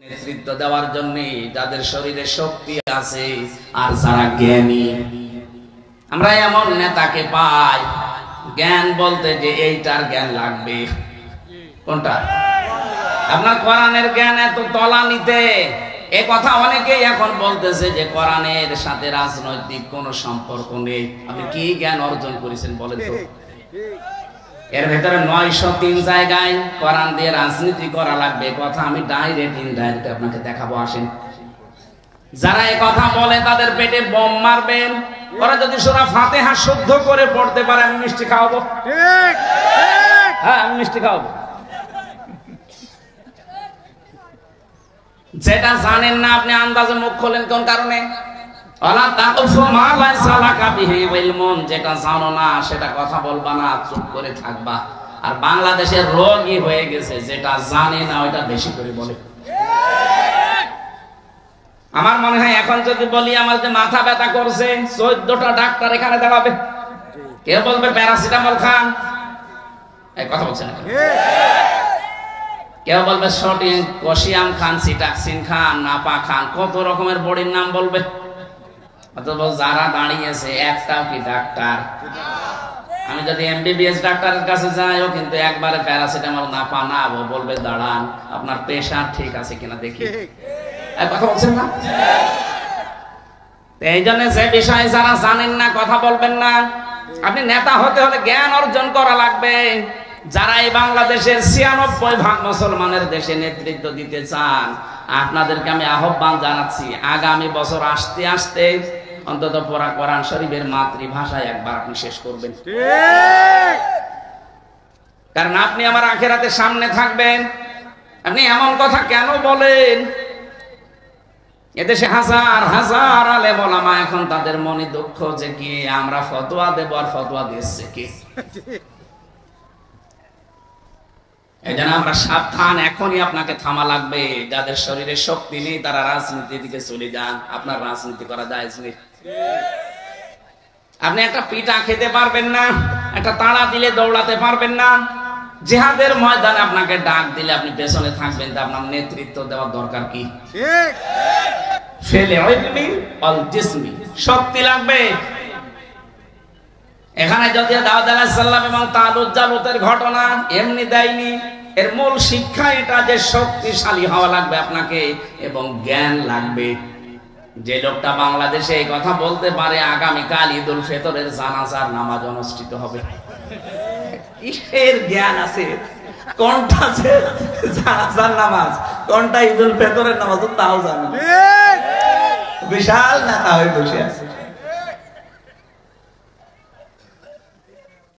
নেতৃত্ব দেওয়ার জন্য যাদের শরীরে শক্তি আছে আর যারা জ্ঞানী, আমরা এমন নেতাকে পাই জ্ঞান বলতে যে এইটার জ্ঞান লাগবে। কোনটা? আপনার কোরআনের জ্ঞান এত তলানিতে, এ কথা অনেকেই এখন বলতেছে যে কোরআনের সাথে রাজনৈতিক কোনো সম্পর্ক নেই। আপনি কি জ্ঞান অর্জন করেছেন বলেন তো? এর ভেতরে 903 জায়গায় কোরআন দিয়ে রাজনীতি করা লাগবে কথা আমি ডাইরেক্ট ইনডাইরেক্ট আপনাকে দেখাবো। আসেন, যারা এই কথা বলে তাদের পেটে বোম মারবেন। ওরা যদি সূরা ফাতিহা শুদ্ধ করে পড়তে পারে আমি মিষ্টি খাওয়াবো। ঠিক, হ্যাঁ আমি মিষ্টি খাওয়াবো। যেটা জানেন না আপনি আন্দাজে মুখ খোলেন কোন কারণে? ওয়ালা তাকফু মা লাইসা লাকা বিহি ইলমুন, যেটা জানো না সেটা কথা বলবা না, চুপ করে থাকবা। আর বাংলাদেশের রোগই হয়ে গেছে যেটা জানে না ওইটা বেশি করে বলে। আমার মনে হয় এখন যদি বলি আমার যে মাথা ব্যথা করছে 14টা ডাক্তার এখানে দেখাবে, কে বলবে প্যারাসিটামল খান? এই কথা বলছেন না? কেউ বলবে সোডিয়াম কসিয়াম খান, সিটাক্সিন খান, নাপা খান, কত রকমের বড়ির নাম বলবে। অথবা যারা দাঁড়িয়েছে একটাও কি ডাক্তার? আমি যদি এমবিবিএস ডাক্তারের কাছে যাই ও কিন্তু একবারে প্যারাসিটামল নাপা না বলবে দাঁড়ান আপনার প্রেশার ঠিক আছে কিনা দেখি। কথা বলছেন না? এই জন্য যে বিষয়ে যারা জানেন না কথা বলবেন না। আপনি নেতা হতে হলে জ্ঞান অর্জন করা লাগবে। যারা এই বাংলাদেশের 96% মুসলমানের দেশে নেতৃত্ব দিতে চান আপনাদেরকে আমি আহ্বান জানাচ্ছি, আগামী বছর আসতে আসতে অন্তত পড়া কোরআন শরীফের মাতৃভাষায় একবার আপনি শেষ করবেন। কারণ আপনি আমার আখিরাতের সামনে থাকবেন। আপনি এমন কথা কেন বলেন? এদেশে হাজার হাজার আলেম ওলামা, এখন তাদের মনে দুঃখ যে কি আমরা ফতোয়া দেব আর ফতোয়া দিচ্ছে কি। এই জন্য আমরা সাবধান, এখনই আপনাকে থামা লাগবে। যাদের শরীরে শক্তি নেই তারা রাজনীতির দিকে চলে যান, আপনার রাজনীতি করা জায়েজ নেই। আপনি একটা পিঠা খেতে পারবেন না, একটা তাড়া দিলে দৌড়াতে পারবেন না। জিহাদের ময়দানে আপনাকে ডাক দিলে আপনি পেছনে থাকবেন, তা আপনার নেতৃত্ব দেওয়ার দরকার কি? ফেলে ইলমি আল জিসমি, শক্তি লাগবে। এখানে যদি দাউদ আলাইহিস সালাম এবং তালুত জালুতের ঘটনা এমনি দেয়নি, এর মূল শিক্ষা এটা যে শক্তিশালী হওয়া লাগবে আপনাকে এবং জ্ঞান লাগবে। যে লোকটা বাংলাদেশে এই কথা বলতে পারে আগামীকাল ঈদুল ফিতরের জানাজার নামাজ অনুষ্ঠিত হবে, কিসের জ্ঞান আছে? কোনটা আছে জানাজার নামাজ, কোনটা ঈদুল ফিতরের নামাজ তাও জানে। বিশাল নেতা হয়ে বসে আছে।